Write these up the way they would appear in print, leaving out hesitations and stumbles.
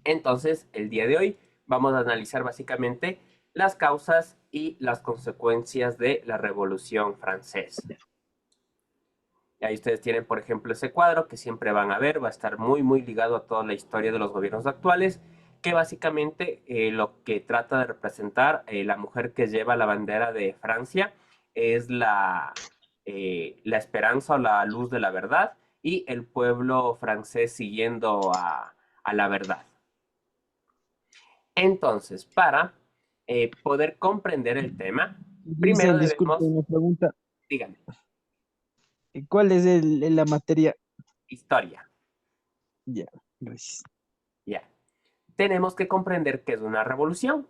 Entonces, el día de hoy vamos a analizar básicamente las causas y las consecuencias de la Revolución Francesa. Y ahí ustedes tienen, por ejemplo, ese cuadro que siempre van a ver, va a estar muy ligado a toda la historia de los gobiernos actuales, que básicamente lo que trata de representar la mujer que lleva la bandera de Francia es la esperanza o la luz de la verdad y el pueblo francés siguiendo a la verdad. Entonces, para poder comprender el tema, primero Giselle, disculpe debemos, una pregunta. díganme, ¿Cuál es la materia? historia. Ya, gracias. Ya. Tenemos que comprender qué es una revolución.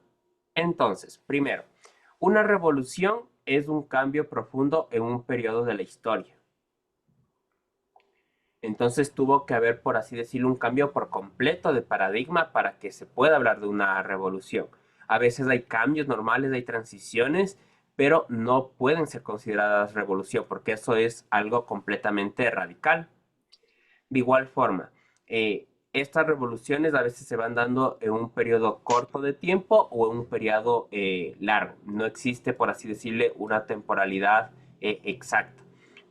Entonces, primero, una revolución es un cambio profundo en un periodo de la historia. Entonces tuvo que haber, por así decirlo, un cambio por completo de paradigma para que se pueda hablar de una revolución. A veces hay cambios normales, hay transiciones, pero no pueden ser consideradas revolución porque eso es algo completamente radical. De igual forma, estas revoluciones a veces se van dando en un periodo corto de tiempo o en un periodo largo. No existe, por así decirle, una temporalidad exacta.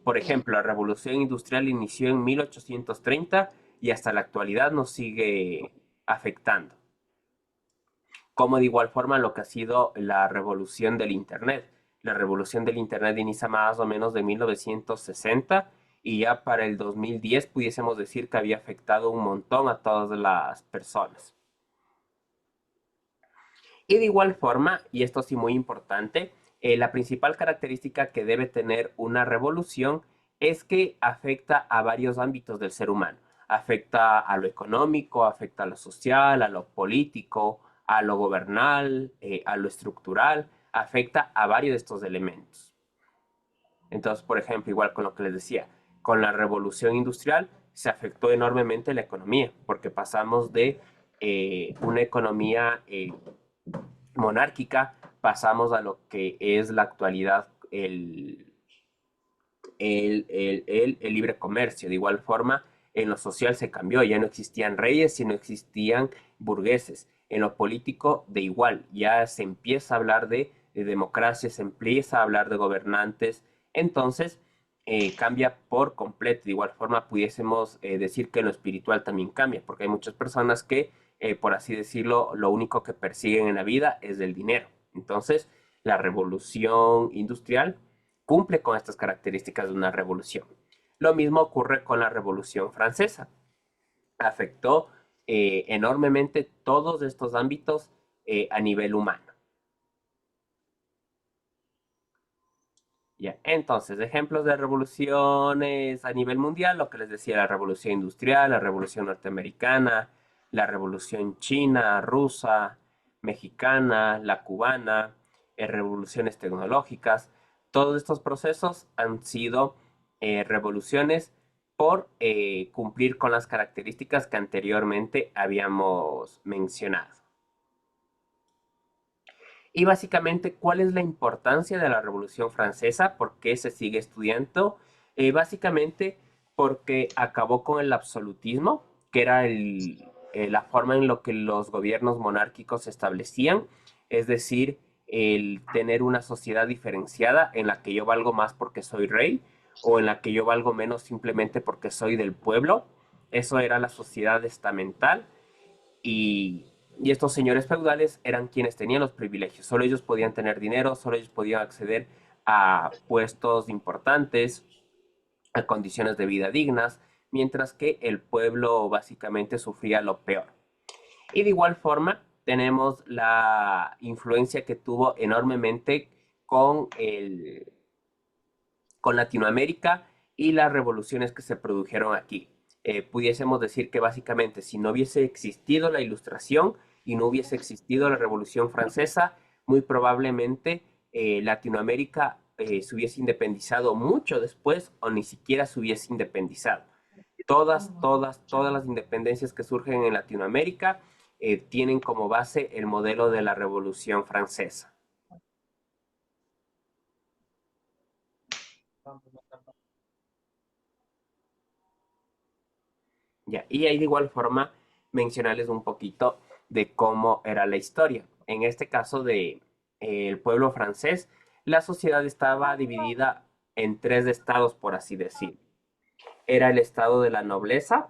Por ejemplo, la revolución industrial inició en 1830 y hasta la actualidad nos sigue afectando. Como de igual forma lo que ha sido la revolución del Internet. La revolución del Internet inicia más o menos de 1960 y ya para el 2010 pudiésemos decir que había afectado un montón a todas las personas. Y de igual forma, y esto sí muy importante, la principal característica que debe tener una revolución es que afecta a varios ámbitos del ser humano. Afecta a lo económico, afecta a lo social, a lo político, a lo gobernal, a lo estructural, afecta a varios de estos elementos. Entonces, por ejemplo, igual con lo que les decía, con la revolución industrial se afectó enormemente la economía, porque pasamos de una economía monárquica, pasamos a lo que es la actualidad, el libre comercio. De igual forma, en lo social se cambió, ya no existían reyes, sino existían burgueses. En lo político, de igual, ya se empieza a hablar de democracia, se empieza a hablar de gobernantes. Entonces, cambia por completo. De igual forma, pudiésemos decir que en lo espiritual también cambia, porque hay muchas personas que, por así decirlo, lo único que persiguen en la vida es el dinero. Entonces, la revolución industrial cumple con estas características de una revolución. Lo mismo ocurre con la Revolución Francesa. Afectó enormemente todos estos ámbitos a nivel humano. Ya. Entonces, ejemplos de revoluciones a nivel mundial, lo que les decía, la revolución industrial, la revolución norteamericana, la revolución china, rusa, mexicana, la cubana, revoluciones tecnológicas. Todos estos procesos han sido revoluciones por cumplir con las características que anteriormente habíamos mencionado. Y básicamente, ¿cuál es la importancia de la Revolución Francesa? ¿Por qué se sigue estudiando? Básicamente porque acabó con el absolutismo, que era la forma en la que los gobiernos monárquicos se establecían, es decir, el tener una sociedad diferenciada en la que yo valgo más porque soy rey o en la que yo valgo menos simplemente porque soy del pueblo. Eso era la sociedad estamental y, y estos señores feudales eran quienes tenían los privilegios. Solo ellos podían tener dinero, solo ellos podían acceder a puestos importantes, a condiciones de vida dignas, mientras que el pueblo básicamente sufría lo peor. Y de igual forma tenemos la influencia que tuvo enormemente con, con Latinoamérica y las revoluciones que se produjeron aquí. Pudiésemos decir que básicamente si no hubiese existido la Ilustración y no hubiese existido la Revolución Francesa, muy probablemente Latinoamérica se hubiese independizado mucho después o ni siquiera se hubiese independizado. Todas las independencias que surgen en Latinoamérica tienen como base el modelo de la Revolución Francesa. Ya, y ahí de igual forma mencionarles un poquito de cómo era la historia. En este caso de el pueblo francés, la sociedad estaba dividida en tres estados, por así decir. Era el estado de la nobleza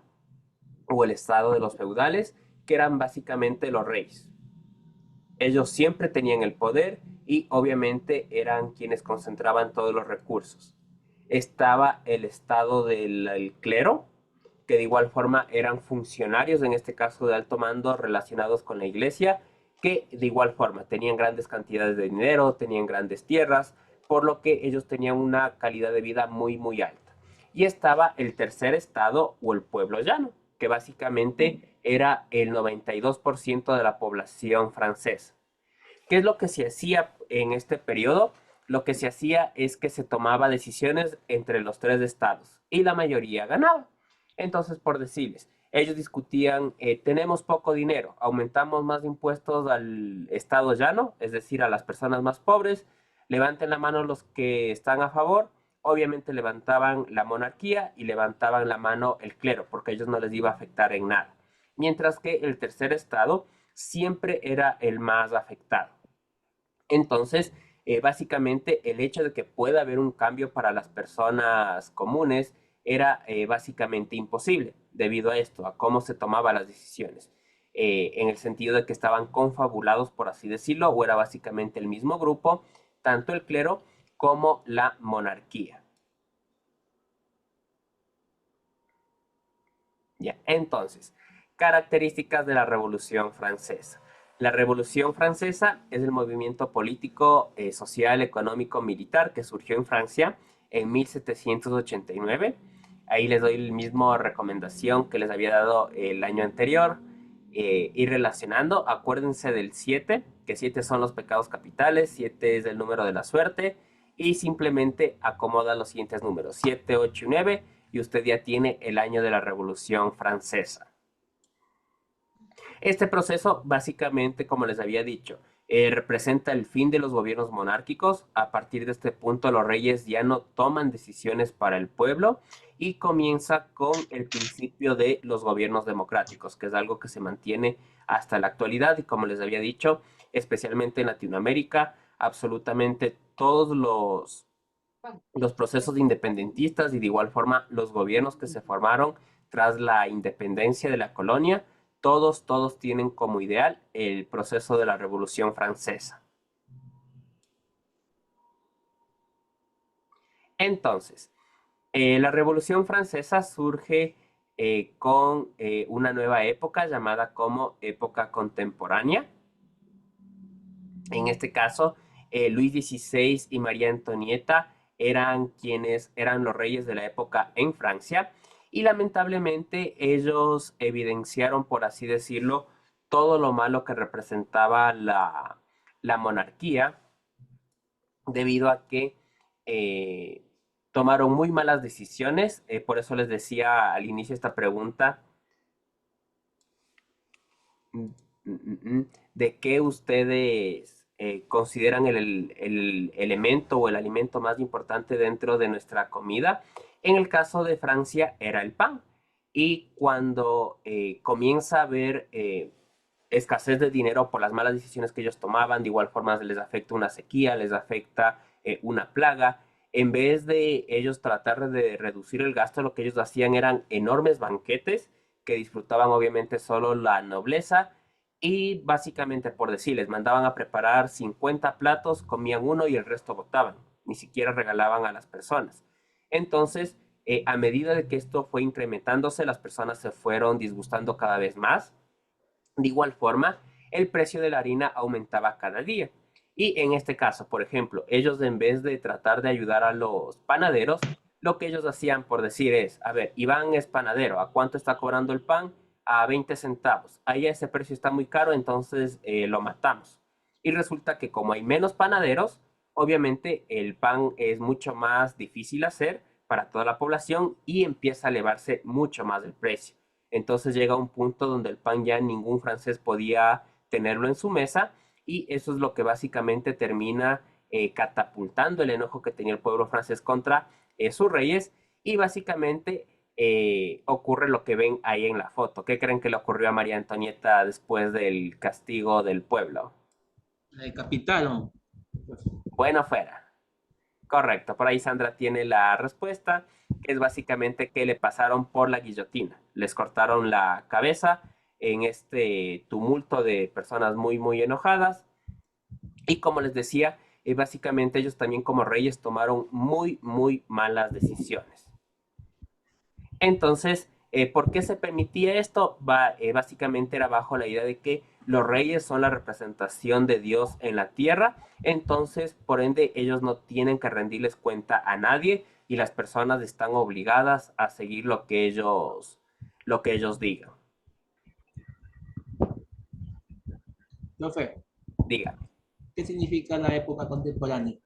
o el estado de los feudales, que eran básicamente los reyes. Ellos siempre tenían el poder y obviamente eran quienes concentraban todos los recursos. Estaba el estado del clero, que de igual forma eran funcionarios, en este caso de alto mando, relacionados con la iglesia, que de igual forma tenían grandes cantidades de dinero, tenían grandes tierras, por lo que ellos tenían una calidad de vida muy, muy alta. Y estaba el tercer estado o el pueblo llano, que básicamente era el 92% de la población francesa. ¿Qué es lo que se hacía en este periodo? Lo que se hacía es que se tomaba decisiones entre los tres estados y la mayoría ganaba. Entonces, por decirles, ellos discutían, tenemos poco dinero, aumentamos más impuestos al estado llano, es decir, a las personas más pobres, levanten la mano los que están a favor, obviamente levantaban la monarquía y levantaban la mano el clero, porque a ellos no les iba a afectar en nada. Mientras que el tercer estado siempre era el más afectado. Entonces, básicamente el hecho de que pueda haber un cambio para las personas comunes era básicamente imposible debido a esto, a cómo se tomaban las decisiones. En el sentido de que estaban confabulados, por así decirlo, o era básicamente el mismo grupo, tanto el clero como la monarquía. Ya, entonces, características de la Revolución Francesa. La Revolución Francesa es el movimiento político, social, económico, militar que surgió en Francia en 1789. Ahí les doy el mismo recomendación que les había dado el año anterior. Y relacionando, acuérdense del 7, que 7 son los pecados capitales, 7 es el número de la suerte, y simplemente acomoda los siguientes números, 7, 8 y 9, y usted ya tiene el año de la Revolución Francesa. Este proceso, básicamente, como les había dicho, representa el fin de los gobiernos monárquicos. A partir de este punto, los reyes ya no toman decisiones para el pueblo y comienza con el principio de los gobiernos democráticos, que es algo que se mantiene hasta la actualidad y como les había dicho, especialmente en Latinoamérica, absolutamente todos los procesos independentistas y de igual forma los gobiernos que se formaron tras la independencia de la colonia, todos tienen como ideal el proceso de la Revolución Francesa. Entonces, la Revolución Francesa surge con una nueva época llamada como época contemporánea. En este caso, Luis XVI y María Antonieta eran quienes eran los reyes de la época en Francia y lamentablemente ellos evidenciaron, por así decirlo, todo lo malo que representaba la monarquía debido a que eh, tomaron muy malas decisiones. Por eso les decía al inicio esta pregunta mm, de qué ustedes consideran el elemento o el alimento más importante dentro de nuestra comida. En el caso de Francia era el pan. Y cuando comienza a haber escasez de dinero por las malas decisiones que ellos tomaban, de igual forma les afecta una sequía, les afecta una plaga. En vez de ellos tratar de reducir el gasto, lo que ellos hacían eran enormes banquetes que disfrutaban obviamente solo la nobleza y básicamente por decirles, mandaban a preparar 50 platos, comían uno y el resto botaban, ni siquiera regalaban a las personas. Entonces, a medida de que esto fue incrementándose, las personas se fueron disgustando cada vez más. De igual forma, el precio de la harina aumentaba cada día. Y en este caso, por ejemplo, ellos en vez de tratar de ayudar a los panaderos, lo que ellos hacían por decir es, a ver, Iván es panadero, ¿a cuánto está cobrando el pan? A 20 centavos. Ahí ese precio está muy caro, entonces lo matamos. Y resulta que como hay menos panaderos, obviamente el pan es mucho más difícil hacer para toda la población y empieza a elevarse mucho más el precio. Entonces llega un punto donde el pan ya ningún francés podía tenerlo en su mesa y eso es lo que básicamente termina catapultando el enojo que tenía el pueblo francés contra sus reyes y básicamente ocurre lo que ven ahí en la foto. ¿Qué creen que le ocurrió a María Antonieta después del castigo del pueblo? La decapitaron. Bueno, fuera. Correcto, por ahí Sandra tiene la respuesta, que es básicamente que le pasaron por la guillotina. Les cortaron la cabeza en este tumulto de personas muy, muy enojadas. Y como les decía, básicamente ellos también como reyes tomaron muy, muy malas decisiones. Entonces, ¿por qué se permitía esto? Básicamente era bajo la idea de que los reyes son la representación de Dios en la tierra, entonces, por ende, ellos no tienen que rendirles cuenta a nadie y las personas están obligadas a seguir lo que ellos digan. Profe, Dígame. ¿qué significa la época contemporánea?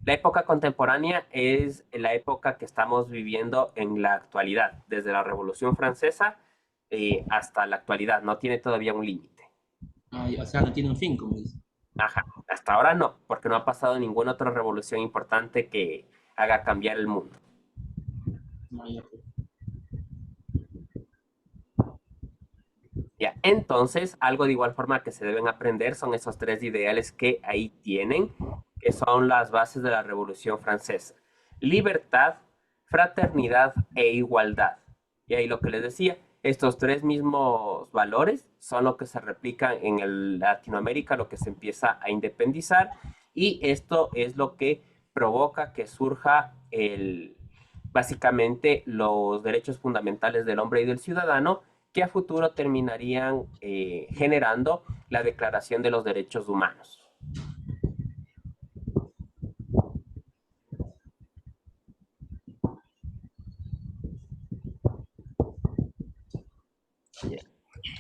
La época contemporánea es la época que estamos viviendo en la actualidad, desde la Revolución Francesa hasta la actualidad, no tiene todavía un límite. Ay, o sea, no tiene un fin, como dice. Ajá, hasta ahora no, porque no ha pasado ninguna otra revolución importante que haga cambiar el mundo. No, ya, pues. Ya, entonces, algo de igual forma que se deben aprender son esos tres ideales que ahí tienen, que son las bases de la Revolución Francesa. Libertad, fraternidad e igualdad. Y ahí lo que les decía, estos tres mismos valores son lo que se replican en el Latinoamérica, lo que se empieza a independizar, y esto es lo que provoca que surja básicamente los derechos fundamentales del hombre y del ciudadano, que a futuro terminarían generando la Declaración de los Derechos Humanos.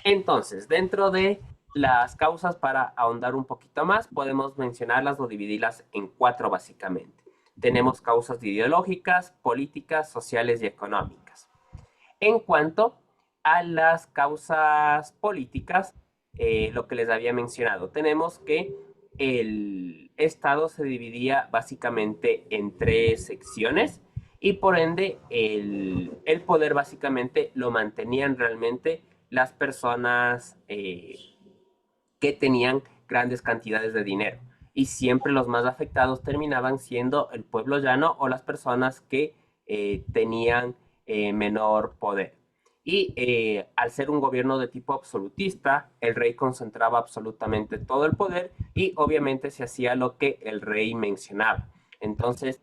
Entonces, dentro de las causas, para ahondar un poquito más, podemos mencionarlas o dividirlas en cuatro básicamente. Tenemos causas ideológicas, políticas, sociales y económicas. En cuanto a las causas políticas, lo que les había mencionado, tenemos que el Estado se dividía básicamente en tres secciones y por ende el poder básicamente lo mantenían realmente las personas que tenían grandes cantidades de dinero. Y siempre los más afectados terminaban siendo el pueblo llano o las personas que tenían menor poder. Y al ser un gobierno de tipo absolutista, el rey concentraba absolutamente todo el poder y obviamente se hacía lo que el rey mencionaba. Entonces,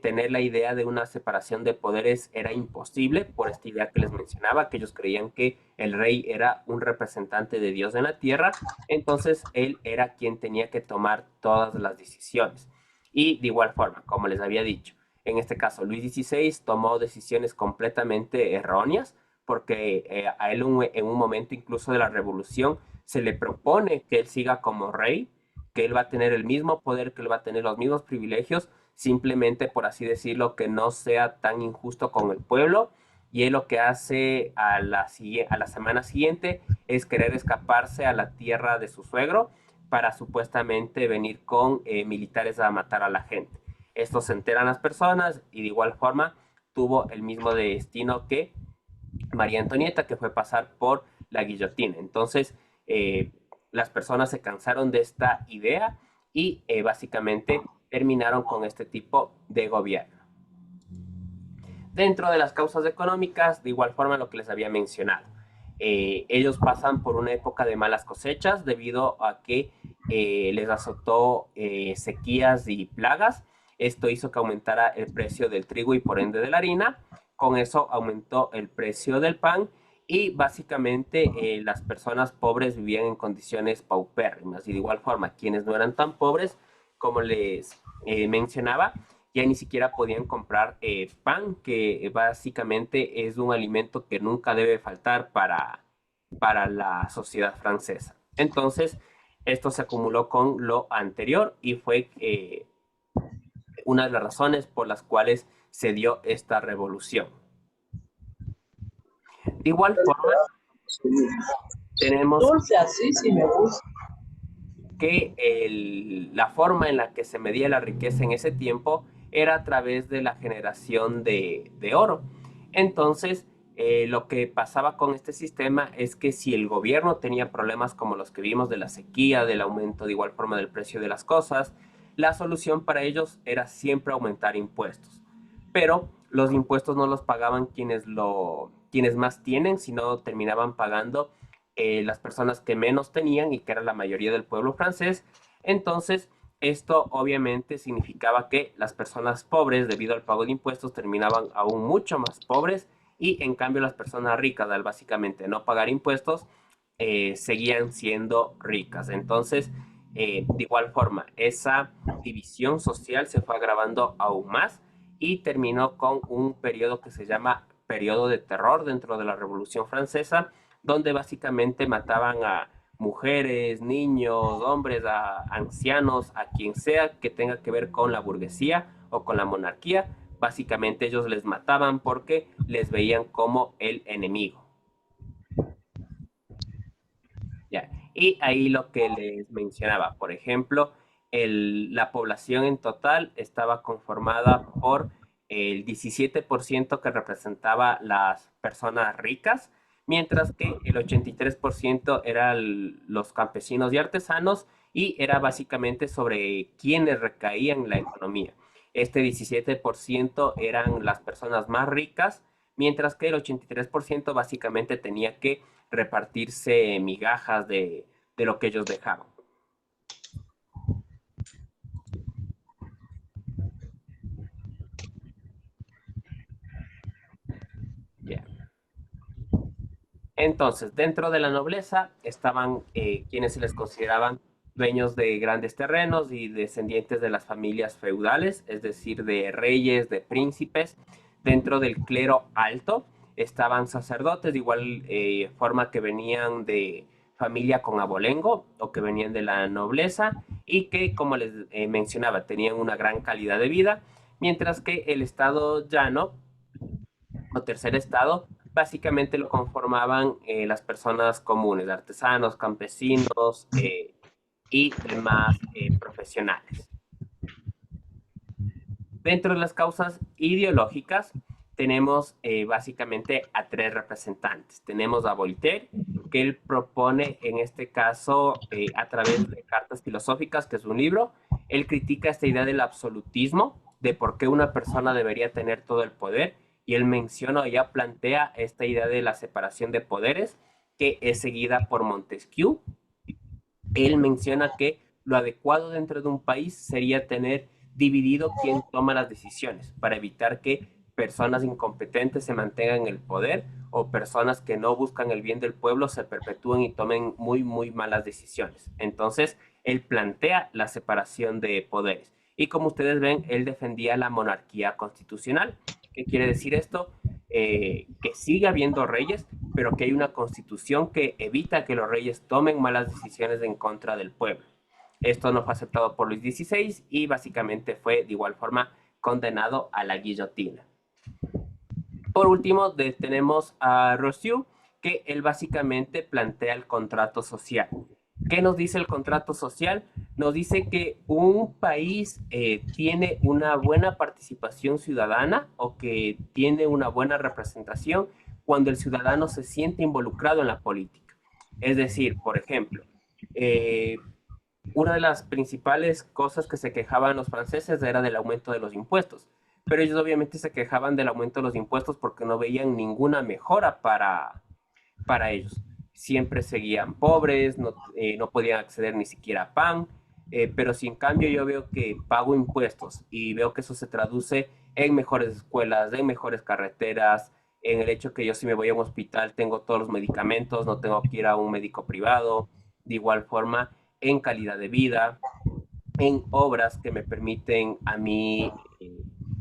tener la idea de una separación de poderes era imposible por esta idea que les mencionaba, que ellos creían que el rey era un representante de Dios en la tierra, entonces él era quien tenía que tomar todas las decisiones. Y de igual forma, como les había dicho, en este caso Luis XVI tomó decisiones completamente erróneas, porque a él en un momento incluso de la revolución se le propone que él siga como rey, que él va a tener el mismo poder, que él va a tener los mismos privilegios, simplemente por así decirlo, que no sea tan injusto con el pueblo. Y él lo que hace a la semana siguiente es querer escaparse a la tierra de su suegro para supuestamente venir con militares a matar a la gente. Estos se enteran las personas y de igual forma tuvo el mismo destino que María Antonieta, que fue pasar por la guillotina. Entonces, las personas se cansaron de esta idea y básicamente terminaron con este tipo de gobierno. Dentro de las causas económicas, de igual forma lo que les había mencionado. Ellos pasan por una época de malas cosechas debido a que les azotó sequías y plagas. Esto hizo que aumentara el precio del trigo y por ende de la harina. Con eso aumentó el precio del pan y básicamente las personas pobres vivían en condiciones paupérrimas. Y de igual forma, quienes no eran tan pobres, como les mencionaba, ya ni siquiera podían comprar pan, que básicamente es un alimento que nunca debe faltar para la sociedad francesa. Entonces, esto se acumuló con lo anterior y fue una de las razones por las cuales se dio esta revolución. De igual forma, tenemos Dulce así sí me gusta. que la forma en la que se medía la riqueza en ese tiempo era a través de la generación de oro. Entonces, lo que pasaba con este sistema es que si el gobierno tenía problemas como los que vimos de la sequía, del aumento de igual forma del precio de las cosas, la solución para ellos era siempre aumentar impuestos. Pero los impuestos no los pagaban quienes más tienen, sino terminaban pagando las personas que menos tenían y que era la mayoría del pueblo francés. Entonces, esto obviamente significaba que las personas pobres, debido al pago de impuestos, terminaban aún mucho más pobres y en cambio las personas ricas, al básicamente no pagar impuestos, seguían siendo ricas. Entonces, de igual forma, esa división social se fue agravando aún más y terminó con un periodo que se llama periodo de terror dentro de la Revolución Francesa, donde básicamente mataban a mujeres, niños, hombres, a ancianos, a quien sea que tenga que ver con la burguesía o con la monarquía. Básicamente ellos les mataban porque les veían como el enemigo. ¿Ya? Y ahí lo que les mencionaba, por ejemplo, la población en total estaba conformada por el 17% que representaba las personas ricas, mientras que el 83% eran los campesinos y artesanos y era básicamente sobre quienes recaían la economía. Este 17% eran las personas más ricas, mientras que el 83% básicamente tenía que repartirse migajas de lo que ellos dejaban. Yeah. Entonces, dentro de la nobleza estaban quienes se les consideraban dueños de grandes terrenos y descendientes de las familias feudales, es decir, de reyes, de príncipes. Dentro del clero alto estaban sacerdotes, de igual forma que venían de familia con abolengo o que venían de la nobleza y que, como les mencionaba, tenían una gran calidad de vida, mientras que el estado llano o tercer estado básicamente lo conformaban las personas comunes, artesanos, campesinos y demás profesionales. Dentro de las causas ideológicas tenemos básicamente a tres representantes. Tenemos a Voltaire, que él propone en este caso a través de Cartas Filosóficas, que es un libro, él critica esta idea del absolutismo, de por qué una persona debería tener todo el poder, y él menciona o ya plantea esta idea de la separación de poderes, que es seguida por Montesquieu. Él menciona que lo adecuado dentro de un país sería tener dividido quién toma las decisiones para evitar que personas incompetentes se mantengan en el poder o personas que no buscan el bien del pueblo se perpetúen y tomen muy, muy malas decisiones. Entonces, él plantea la separación de poderes. Y como ustedes ven, él defendía la monarquía constitucional. ¿Qué quiere decir esto? Que sigue habiendo reyes, pero que hay una constitución que evita que los reyes tomen malas decisiones en contra del pueblo. Esto no fue aceptado por Luis XVI y básicamente fue de igual forma condenado a la guillotina. Por último, tenemos a Rousseau, que él básicamente plantea el contrato social. ¿Qué nos dice el contrato social? Nos dice que un país tiene una buena participación ciudadana o que tiene una buena representación cuando el ciudadano se siente involucrado en la política. Es decir, por ejemplo, una de las principales cosas que se quejaban los franceses era del aumento de los impuestos, pero ellos obviamente se quejaban del aumento de los impuestos porque no veían ninguna mejora para ellos. Siempre seguían pobres, no podían acceder ni siquiera a pan, pero si en cambio yo veo que pago impuestos y veo que eso se traduce en mejores escuelas, en mejores carreteras, en el hecho que yo si me voy a un hospital tengo todos los medicamentos, no tengo que ir a un médico privado, de igual forma en calidad de vida, en obras que me permiten a mí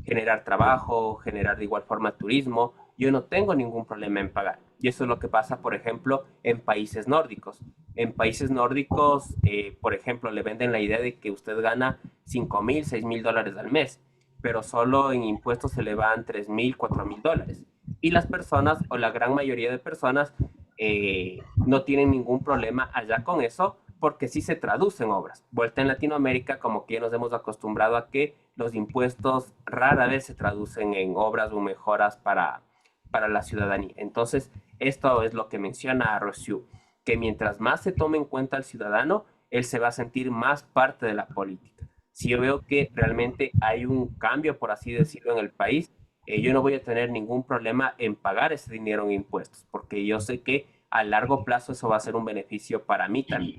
generar trabajo, generar de igual forma turismo, yo no tengo ningún problema en pagar. Y eso es lo que pasa, por ejemplo, en países nórdicos. En países nórdicos, por ejemplo, le venden la idea de que usted gana 5,000, 6,000 dólares al mes, pero solo en impuestos se le van 3,000, 4,000 dólares. Y las personas, o la gran mayoría de personas, no tienen ningún problema allá con eso, porque sí se traducen obras. Vuelta en Latinoamérica, como que ya nos hemos acostumbrado a que los impuestos rara vez se traducen en obras o mejoras para la ciudadanía. Entonces, esto es lo que menciona Rousseau, que mientras más se tome en cuenta al ciudadano, él se va a sentir más parte de la política. Si yo veo que realmente hay un cambio, por así decirlo, en el país, yo no voy a tener ningún problema en pagar ese dinero en impuestos, porque yo sé que a largo plazo eso va a ser un beneficio para mí también.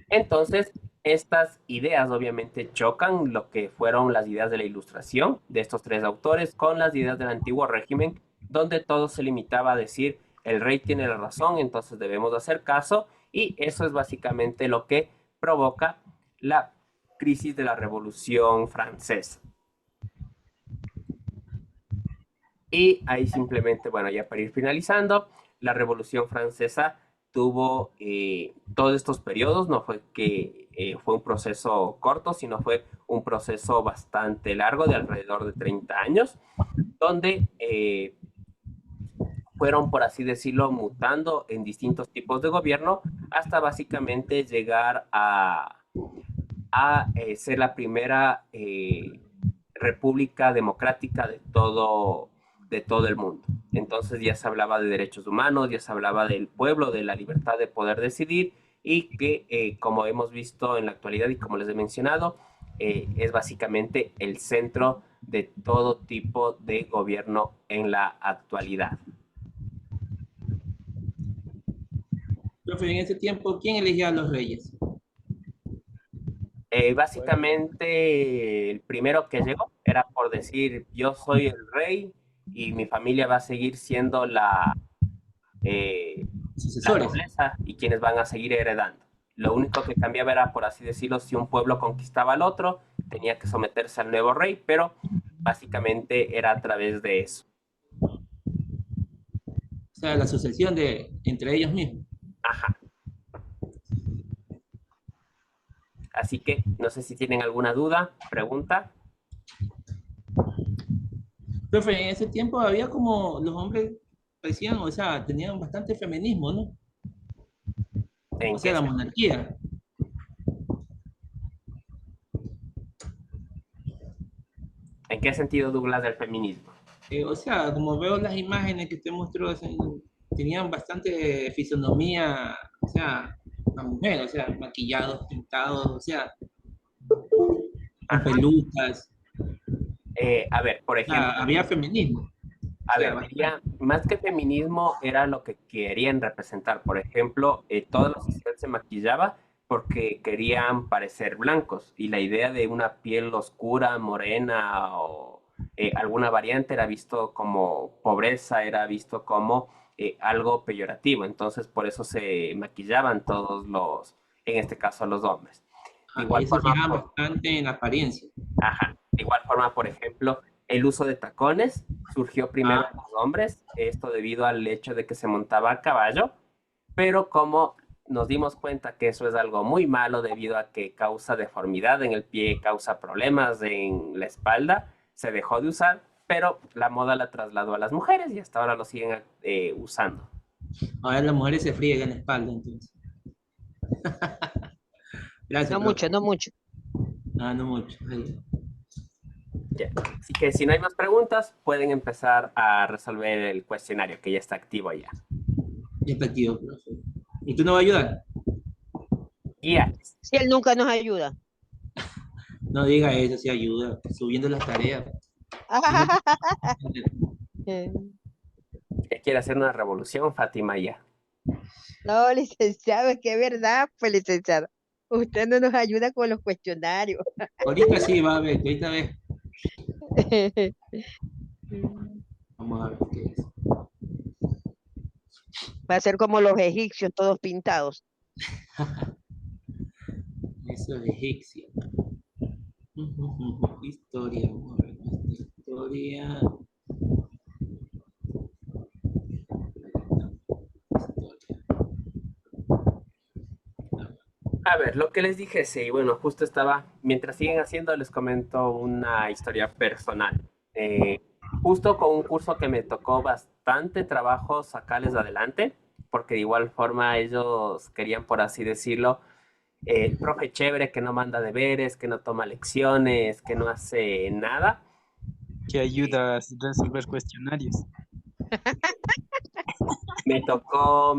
Entonces, estas ideas obviamente chocan lo que fueron las ideas de la Ilustración de estos tres autores con las ideas del antiguo régimen, donde todo se limitaba a decir el rey tiene la razón, entonces debemos hacer caso, y eso es básicamente lo que provoca la crisis de la Revolución Francesa. Y ahí simplemente, bueno, ya para ir finalizando, la Revolución Francesa tuvo todos estos periodos, no fue que fue un proceso corto, sino fue un proceso bastante largo de alrededor de 30 años, donde fueron, por así decirlo, mutando en distintos tipos de gobierno hasta básicamente llegar a ser la primera república democrática de todo el mundo. Entonces ya se hablaba de derechos humanos, ya se hablaba del pueblo, de la libertad de poder decidir, y que, como hemos visto en la actualidad y como les he mencionado, es básicamente el centro de todo tipo de gobierno en la actualidad. Profe, en ese tiempo, ¿quién elegía a los reyes? Básicamente, el primero que llegó era por decir, yo soy el rey y mi familia va a seguir siendo la Sucesores. nobleza y quienes van a seguir heredando. Lo único que cambiaba era, por así decirlo, si un pueblo conquistaba al otro, tenía que someterse al nuevo rey, pero básicamente era a través de eso. O sea, la sucesión de entre ellos mismos. Ajá. Así que no sé si tienen alguna duda, pregunta. Profe, en ese tiempo había como los hombres parecían, o sea, tenían bastante feminismo, ¿no? O ¿En sea, qué, la monarquía. en qué sentido, Douglas, del feminismo? O sea, como veo las imágenes que te mostró, o sea, tenían bastante fisonomía, o sea, la mujer, o sea, maquillados, pintados, o sea, con Ajá. pelucas, A ver, por o sea, ejemplo, había feminismo, o a sea, ver, bastante. diría, más que feminismo era lo que querían representar. Por ejemplo, toda la sociedad se maquillaba porque querían parecer blancos, y la idea de una piel oscura, morena o alguna variante era visto como pobreza, era visto como algo peyorativo. Entonces, por eso se maquillaban en este caso, los hombres. De igual Y se forma, fijaban bastante en la apariencia. ajá. De igual forma, por ejemplo, el uso de tacones surgió primero en Ah, los hombres, esto debido al hecho de que se montaba a caballo, pero como nos dimos cuenta que eso es algo muy malo debido a que causa deformidad en el pie, causa problemas en la espalda, se dejó de usar, pero la moda la trasladó a las mujeres y hasta ahora lo siguen usando. ahora las mujeres se friegan la espalda, entonces. Gracias, No profe. mucho, no mucho. Ah, no mucho. Ahí. Ya. Así que si no hay más preguntas, pueden empezar a resolver el cuestionario que ya está activo ya. Ya está aquí, profe. ¿Y tú no vas a ayudar? Guía. Si él nunca nos ayuda. No diga eso, si ayuda, subiendo las tareas. Ya quiere hacer una revolución, Fátima, ya. No, licenciado, es que es verdad, pues licenciado. Usted no nos ayuda con los cuestionarios. Ahorita sí, va a ver, ahorita ve. Vamos a ver qué es. Va a ser como los egipcios, todos pintados. Eso es egipcio. Historia, vamos a ver nuestra historia. A ver, lo que les dije, sí, bueno, justo estaba, mientras siguen haciendo, les comento una historia personal. Eh, Justo con un curso que me tocó bastante trabajo sacarles adelante, porque de igual forma ellos querían, por así decirlo, el profe chévere que no manda deberes, que no toma lecciones, que no hace nada. Que ayuda a resolver cuestionarios. Me tocó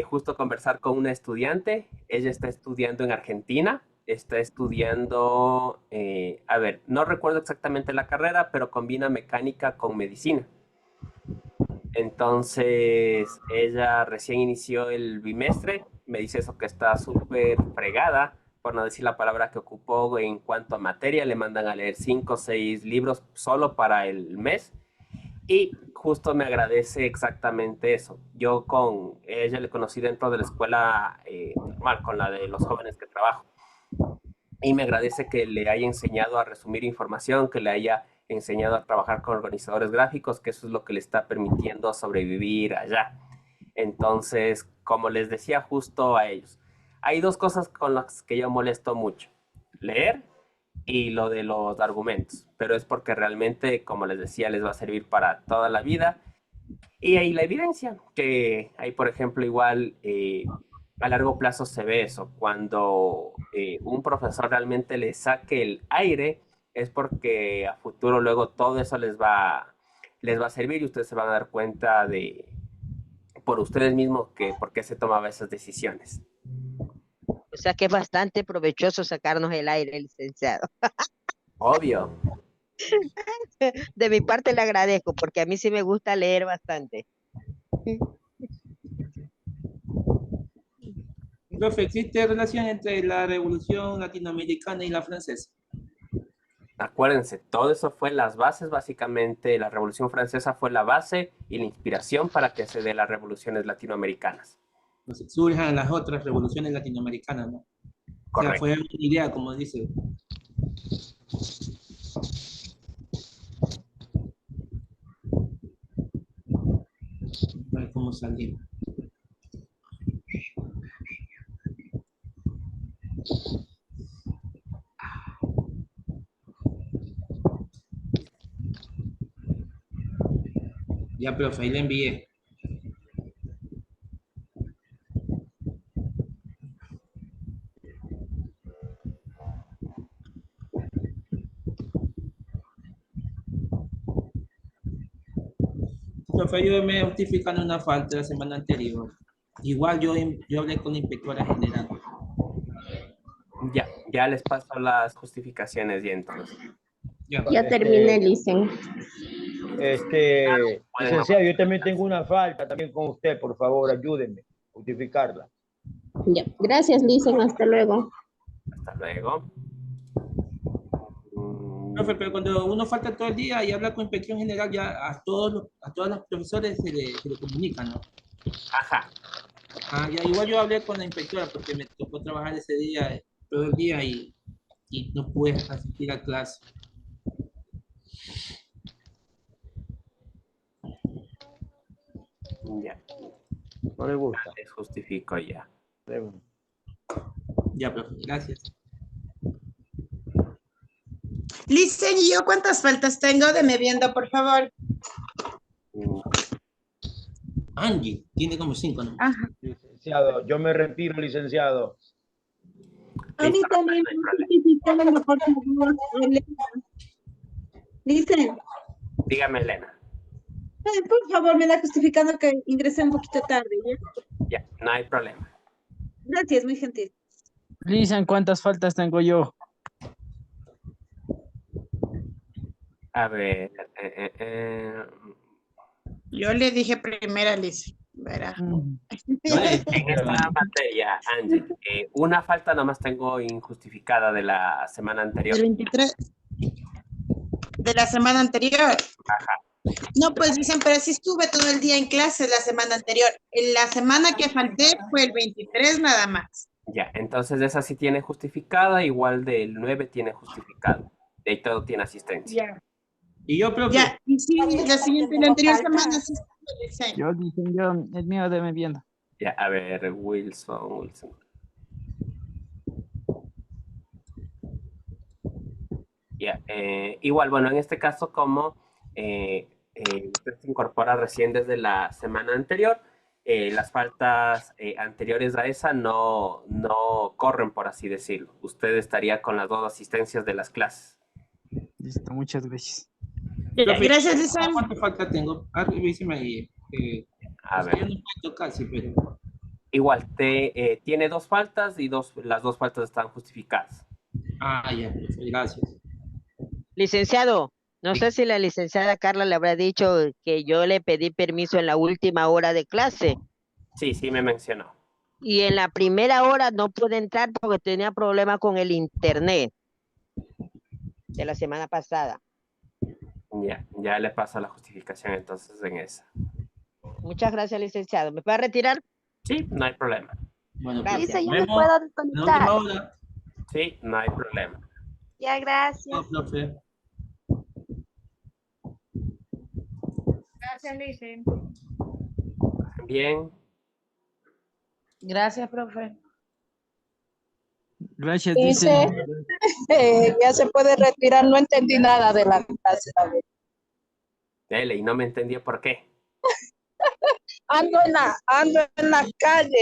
justo conversar con una estudiante. Ella está estudiando en Argentina. Está estudiando, a ver, no recuerdo exactamente la carrera, pero combina mecánica con medicina. Entonces, ella recién inició el bimestre. Me dice eso que está súper fregada, por no decir la palabra que ocupó en cuanto a materia. Le mandan a leer 5 o 6 libros solo para el mes. Y justo me agradece exactamente eso. Yo con ella le conocí dentro de la escuela normal, con la de los jóvenes que trabajo. Y me agradece que le haya enseñado a resumir información, que le haya enseñado a trabajar con organizadores gráficos, que eso es lo que le está permitiendo sobrevivir allá. Entonces, como les decía justo a ellos, hay dos cosas con las que yo molesto mucho. Leer y lo de los argumentos, pero es porque realmente, como les decía, les va a servir para toda la vida. Y ahí la evidencia, que hay, por ejemplo, igual a largo plazo se ve eso, cuando un profesor realmente le saque el aire, es porque a futuro luego todo eso les va a servir y ustedes se van a dar cuenta de, por ustedes mismos, que por qué se tomaba esas decisiones. O sea que es bastante provechoso sacarnos el aire, licenciado. Obvio. De mi parte le agradezco, porque a mí sí me gusta leer bastante. Profe, ¿existe relación entre la revolución latinoamericana y la francesa? Acuérdense, todo eso fue las bases, básicamente, la Revolución Francesa fue la base y la inspiración para que se dé las revoluciones latinoamericanas. Entonces, surjan las otras revoluciones latinoamericanas, ¿no? O sea, Correcto. fue una idea, como dice. A ver cómo salimos. Ya, profe, ahí le envié. Profe, ayúdeme justificando una falta la semana anterior. Igual yo hablé con la inspectora general. Ya les paso las justificaciones y entonces. Ya, Ya terminé, Licen. Pueden Licenciado, yo también tengo una falta también con usted, por favor, ayúdenme a justificarla. Ya. Gracias, Licen. Hasta luego. hasta luego. profe, pero cuando uno falta todo el día y habla con inspección general, ya a todos los profesores se le comunica, ¿no? Ajá. Ah, ya, igual yo hablé con la inspectora porque me tocó trabajar ese día, todo el día, y no pude asistir a clase. Ya, No le gusta. les justifico ya. Ya, profe, gracias. Licen, ¿y yo cuántas faltas tengo? Deme viendo, por favor. Angie, tiene como 5, ¿no? Ajá. Licenciado, yo me retiro, licenciado. A mí Listo, también, no hay problema. justificándome, por favor. Licen, Dígame, Elena. por favor, me da justificando que ingresé un poquito tarde, ¿ya? Ya, no hay problema. Gracias, muy gentil. Lisan, ¿cuántas faltas tengo yo? A ver. Yo le dije primero a Licen, verá. En esta materia, Angie, una falta nomás tengo injustificada de la semana anterior. El 23 de la semana anterior. Ajá. No, pues dicen, pero sí estuve todo el día en clases la semana anterior. En la semana que falté fue el 23 nada más. Ya, entonces esa sí tiene justificada, igual del 9 tiene justificado. De ahí todo tiene asistencia. Ya. Y yo, profe, Ya, y sí, la anterior semana sí estuve, Licen. Yo, dicen yo, el mío debe viendo. Ya, a ver, Wilson. Ya, igual, bueno, en este caso, como usted se incorpora recién desde la semana anterior, las faltas anteriores a esa no corren, por así decirlo. Usted estaría con las dos asistencias de las clases. Listo, muchas gracias. Profe, Gracias, Lisa. ¿cuánto falta tengo? Revíseme ahí. A Pues yo ver, no falto casi, pero... igual, tiene dos faltas y las dos faltas están justificadas. Ah, ya, profe, gracias. Licenciado, no sé si la licenciada Carla le habrá dicho que yo le pedí permiso en la última hora de clase Sí, sí me mencionó. y en la primera hora no pude entrar porque tenía problema con el internet de la semana pasada. Ya le paso la justificación entonces en esa. Muchas gracias, licenciado. ¿Me puede retirar? Sí, no hay problema. Bueno, Gracias. profe, Dice, nos ya me vemos puedo en la última desconectar. hora. Sí, no hay problema. Ya, gracias. No, profe. Gracias, Lice. Bien, Gracias, profe. Gracias, Dice, dice. ya se puede retirar, no entendí nada de la clase. A ver. dele, y no me entendió por qué. Ando en la calle.